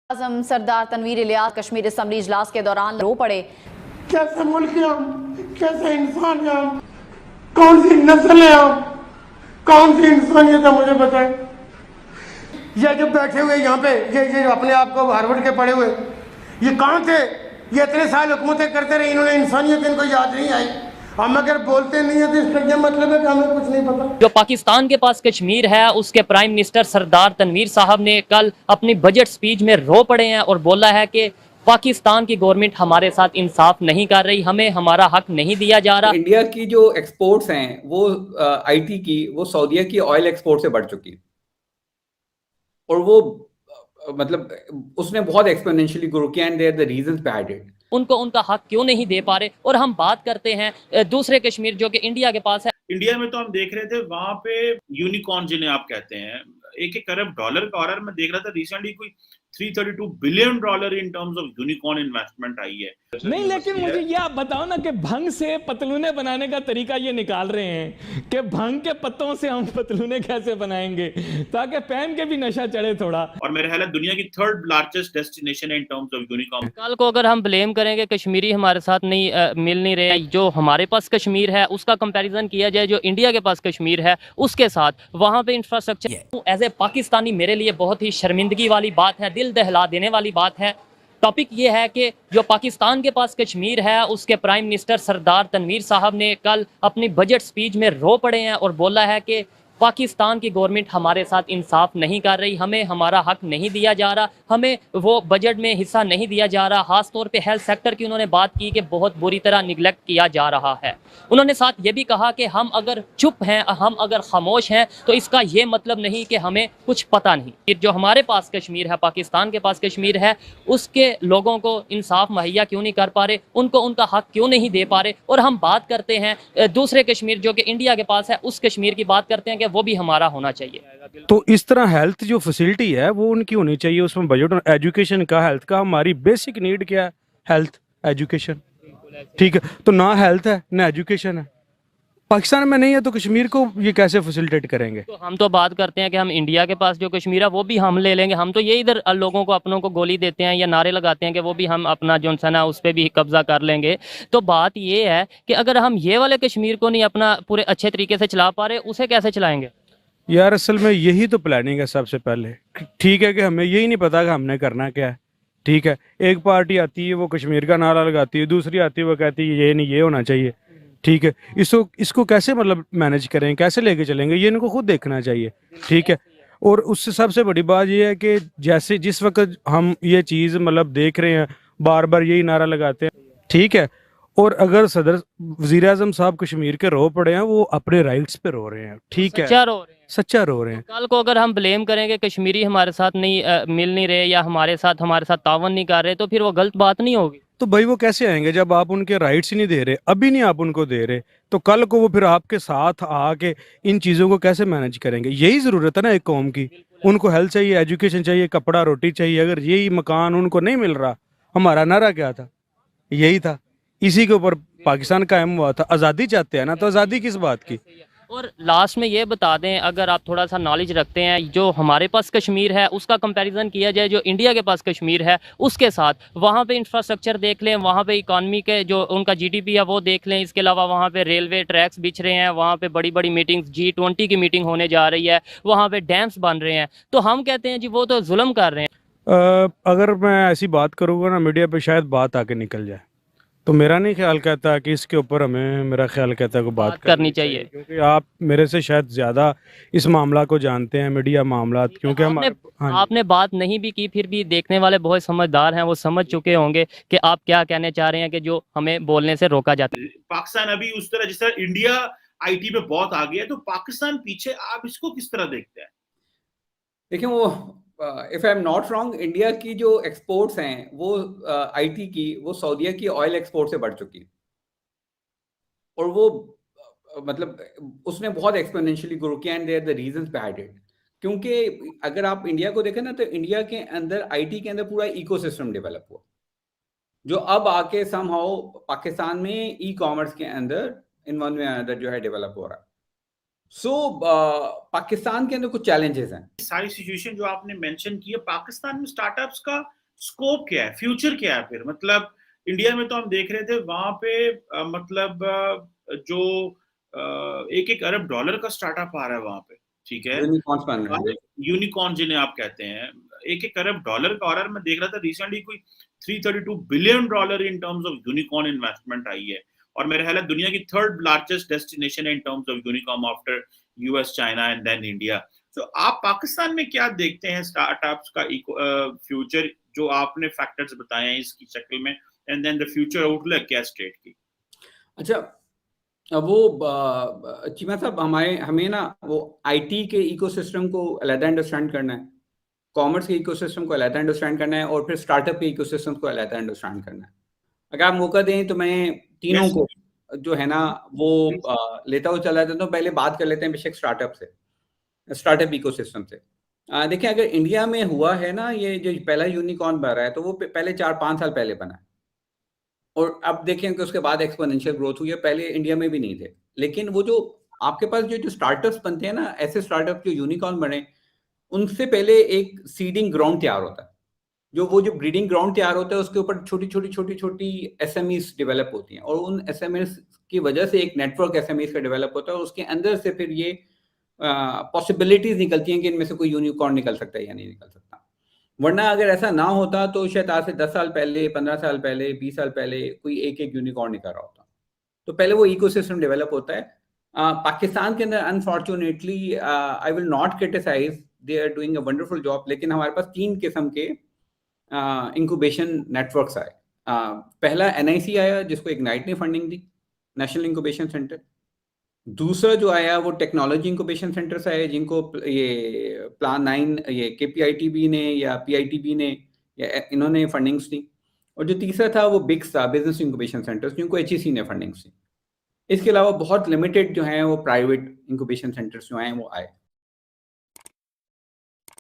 आजम सरदार Tanveer Ilyas Kashmir assembly इजलास के दौरान रो पड़े। कैसे मुल्क है हम, कैसे इंसान है हम, कौन सी नस्ल है हम, कौन सी इंसानियत है, मुझे बताएं। ये जो बैठे हुए यहाँ पे, ये अपने आप को हार्वर्ड के पढ़े हुए, ये कहाँ थे? ये इतने साल हुकूमतें करते रहे, इन्होंने इंसानियत इनको याद नहीं आई। हम अगर बोलते नहीं है तो इसका क्या मतलब है कि हमें कुछ नहीं पता। जो पाकिस्तान के पास कश्मीर है, उसके प्राइम मिनिस्टर सरदार तनवीर साहब ने कल अपनी बजट स्पीच में रो पड़े हैं और बोला है कि पाकिस्तान की गवर्नमेंट हमारे साथ इंसाफ नहीं कर रही, हमें हमारा हक नहीं दिया जा रहा। इंडिया की जो एक्सपोर्ट्स हैं वो आईटी की, वो सऊदीया की ऑयल एक्सपोर्ट से बढ़ चुकी है और वो मतलब उसने बहुत एक्सपोनेंशियली ग्रो किया and there the reasons behind it. उनको उनका हक क्यों नहीं दे पा रहे? और हम बात करते हैं दूसरे कश्मीर जो कि इंडिया के पास है। इंडिया में तो हम देख रहे थे वहां पे यूनिकॉर्न जिन्हें आप कहते हैं, एक अरब डॉलर का ऑर्डर मैं देख रहा था रिसेंटली, कोई $332 billion in terms of unicorn investment आई है। नहीं, लेकिन मुझे ये आप बताओ ना कि भंग से पतलूने बनाने का तरीका ये निकाल रहे हैं कि भंग के पत्तों से हम पतलूने कैसे बनाएंगे ताकि पहन के भी नशा चढ़े थोड़ा। और मेरे ख्याल है दुनिया की 3rd लार्जेस्ट डेस्टिनेशन है इन टर्म्स ऑफ यूनिकॉर्न। कल को अगर हम ब्लेम करेंगे कश्मीरी हमारे साथ नहीं मिल नहीं रहे, जो हमारे पास कश्मीर है उसका कंपैरिजन किया जाए जो इंडिया के पास कश्मीर है उसके साथ, वहाँ पे इंफ्रास्ट्रक्चर एज ए पाकिस्तानी मेरे लिए बहुत ही शर्मिंदगी वाली बात है, दिल दहला देने वाली बात है। टॉपिक ये है कि जो पाकिस्तान के पास कश्मीर है, उसके प्राइम मिनिस्टर सरदार तनवीर साहब ने कल अपनी बजट स्पीच में रो पड़े हैं और बोला है कि पाकिस्तान की गवर्नमेंट हमारे साथ इंसाफ नहीं कर रही, हमें हमारा हक नहीं दिया जा रहा, हमें वो बजट में हिस्सा नहीं दिया जा रहा। खास तौर पे हेल्थ सेक्टर की उन्होंने बात की कि बहुत बुरी तरह निगलेक्ट किया जा रहा है। उन्होंने साथ ये भी कहा कि हम अगर चुप हैं, हम अगर खामोश हैं तो इसका ये मतलब नहीं कि हमें कुछ पता नहीं। फिर जो हमारे पास कश्मीर है, पाकिस्तान के पास कश्मीर है, उसके लोगों को इंसाफ मुहैया क्यों नहीं कर पा रहे, उनको उनका हक क्यों नहीं दे पा रहे। और हम बात करते हैं दूसरे कश्मीर जो कि इंडिया के पास है, उस कश्मीर की बात करते हैं कि वो भी हमारा होना चाहिए। तो इस तरह हेल्थ जो फैसिलिटी है वो उनकी होनी चाहिए, उसमें बजट एजुकेशन का, हेल्थ का। हमारी बेसिक नीड क्या है? Health, education. ठीक है, तो ना हेल्थ है ना एजुकेशन है, पाकिस्तान में नहीं है, तो कश्मीर को ये कैसे फैसिलिटेट करेंगे? तो हम तो बात करते हैं कि हम इंडिया के पास जो कश्मीर है वो भी हम ले लेंगे। हम तो ये इधर लोगों को अपनों को गोली देते हैं या नारे लगाते हैं कि वो भी हम अपना जो है उस पर भी कब्जा कर लेंगे। तो बात ये है कि अगर हम ये वाले कश्मीर को नहीं अपना पूरे अच्छे तरीके से चला पा रहे, उसे कैसे चलाएंगे? यार असल में यही तो प्लानिंग है सबसे पहले। ठीक है कि हमें यही नहीं पता कि हमने करना क्या है। ठीक है, एक पार्टी आती है वो कश्मीर का नारा लगाती है, दूसरी आती है वो कहती है ये नहीं, ये होना चाहिए। ठीक है, इसको कैसे मतलब मैनेज करें, कैसे लेके चलेंगे, ये इनको खुद देखना चाहिए। ठीक है, और उससे सबसे बड़ी बात ये है कि जैसे जिस वक्त हम ये चीज़ मतलब देख रहे हैं, बार बार यही नारा लगाते हैं। ठीक है, और अगर सदर वजीर आजम साहब कश्मीर के रो पड़े हैं, वो अपने राइट्स पे रो रहे हैं। ठीक है, सच्चा रो रहे हैं। कल को अगर हम ब्लेम करेंगे कश्मीरी हमारे साथ नहीं मिल नहीं रहे या हमारे साथ तावन नहीं कर रहे, तो फिर वो गलत बात नहीं होगी। तो भाई वो कैसे आएंगे जब आप उनके राइट्स ही नहीं दे रहे, अभी नहीं आप उनको दे रहे, तो कल को वो फिर आपके साथ आके इन चीज़ों को कैसे मैनेज करेंगे? यही ज़रूरत है ना एक कौम की। उनको हेल्थ चाहिए, एजुकेशन चाहिए, कपड़ा रोटी चाहिए। अगर यही मकान उनको नहीं मिल रहा, हमारा नारा क्या था? यही था, इसी के ऊपर पाकिस्तान कायम हुआ था। आज़ादी चाहते हैं ना, तो आज़ादी किस बात की? और लास्ट में ये बता दें, अगर आप थोड़ा सा नॉलेज रखते हैं, जो हमारे पास कश्मीर है उसका कंपैरिजन किया जाए जो इंडिया के पास कश्मीर है उसके साथ, वहाँ पे इंफ्रास्ट्रक्चर देख लें, वहाँ पे इकॉनमी के जो उनका जीडीपी है वो देख लें। इसके अलावा वहाँ पे रेलवे ट्रैक्स बिछ रहे हैं, वहाँ पे बड़ी बड़ी मीटिंग्स, G20 की मीटिंग होने जा रही है, वहाँ पे डैम्स बन रहे हैं। तो हम कहते हैं जी वो तो जुल्म कर रहे हैं। अगर मैं ऐसी बात करूँगा ना मीडिया पे, शायद बात आके निकल जाए। तो मेरा नहीं ख्याल कहता कि इसके ऊपर हमें, मेरा ख्याल कहता है कि बात करनी चाहिए, क्योंकि आप मेरे से शायद ज़्यादा इस मामला को जानते हैं, मीडिया मामला, क्योंकि आपने बात नहीं भी की, फिर भी देखने वाले बहुत समझदार हैं, वो समझ चुके होंगे कि आप क्या कहने चाह रहे हैं कि जो हमें बोलने से रोका जाता है। पाकिस्तान अभी उस तरह जिस तरह इंडिया आईटी में बहुत आगे है, तो पाकिस्तान पीछे, आप इसको किस तरह देखते हैं? देखिए, वो if I am not wrong, India की जो एक्सपोर्ट्स हैं वो आईटी की, वो सऊदीया की ऑयल एक्सपोर्ट से बढ़ चुकी है और वो मतलब उसने बहुत एक्सपोनेंशियली ग्रो किया and there the reasons behind it. क्योंकि अगर आप इंडिया को देखें ना, तो इंडिया के अंदर आईटी के अंदर पूरा इकोसिस्टम डेवलप हुआ, जो अब आके समहाउ पाकिस्तान में ई कॉमर्स के अंदर इन वन वे अनदर जो है डेवलप हो रहा है। सो पाकिस्तान के अंदर कुछ चैलेंजेस हैं। सारी सिचुएशन जो आपने मेंशन की है, पाकिस्तान में स्टार्टअप्स का स्कोप क्या है, फ्यूचर क्या है फिर? मतलब इंडिया में तो हम देख रहे थे वहां पे मतलब जो एक अरब डॉलर का स्टार्टअप आ रहा है वहां पे, ठीक है, यूनिकॉर्न्स बन रहे हैं। यूनिकॉर्न जिन्हें आप कहते हैं, एक अरब डॉलर का ऑर्डर मैं देख रहा था रिसेंटली, कोई $332 billion in terms of unicorn investment आई है, और मेरे ख्याल है दुनिया की थर्ड लार्जेस्ट डेस्टिनेशन है in terms of unicorn after US, China and then India. तो आप पाकिस्तान में क्या देखते हैं स्टार्टअप्स का फ्यूचर, जो आपने फैक्टर्स बताए हैं इसकी शक्ल में, and then the future outlook क्या स्टेट की? अच्छा, अब वो चीमा साहब, हमें ना वो आईटी के इकोसिस्टम को अलग अंडरस्टैंड करना है, कॉमर्स के इकोसिस्टम को अलग अंडरस्टैंड करना है, और फिर स्टार्टअप के इकोसिस्टम को अलग अंडरस्टार्ट करना है। अगर आप मौका दें तो मैं तीनों Yes. को जो है ना वो लेता हुआ चला जाता हूँ। पहले बात कर लेते हैं बेशक स्टार्टअप से, स्टार्टअप इकोसिस्टम से। देखिए, अगर इंडिया में हुआ है ना ये जो पहला यूनिकॉर्न बन रहा है, तो वो पहले 4-5 साल पहले बना है, और अब देखें कि उसके बाद एक्सपोनेंशियल ग्रोथ हुई है। पहले इंडिया में भी नहीं थे, लेकिन वो जो आपके पास जो स्टार्टअप्स बनते हैं ना, ऐसे स्टार्टअप जो यूनिकॉर्न बने, उनसे पहले एक सीडिंग ग्राउंड तैयार होता है। वो जो ब्रीडिंग ग्राउंड तैयार होता है, उसके ऊपर छोटी-छोटी एसएमईज डेवलप होती हैं, और उन एसएमईज की वजह से एक नेटवर्क एसएमईज का डेवलप होता है, और उसके अंदर से फिर ये पॉसिबिलिटीज निकलती हैं कि इनमें से कोई यूनिकॉर्न निकल सकता है या नहीं निकल सकता। वरना अगर ऐसा ना होता तो शायद आज से 10 साल पहले, 15 साल पहले, 20 साल पहले कोई एक यूनिकॉर्न निकल रहा होता। तो पहले वो इकोसिस्टम डेवलप होता है। पाकिस्तान के अंदर unfortunately I will not criticise, they are doing a wonderful job, लेकिन हमारे पास 3 किस्म के इंक्यूबेशन नेटवर्क्स आए। पहला NIC आया, जिसको इग्नाइट ने फंडिंग दी, नेशनल इंक्यूबेशन सेंटर। दूसरा जो आया वो टेक्नोलॉजी इंक्यूबेशन सेंटर्स आए, जिनको ये प्लान 9 ये KPITB ने या PITB ने या इन्होंने फंडिंग्स दी। और जो तीसरा था वो बिग्स था, बिजनेस इंक्यूबेशन सेंटर्स, जिनको HEC ने फंडिंग्स दी। इसके अलावा बहुत लिमिटेड जो हैं वो प्राइवेट इंक्यूबेशन सेंटर्स जो हैं वो आए।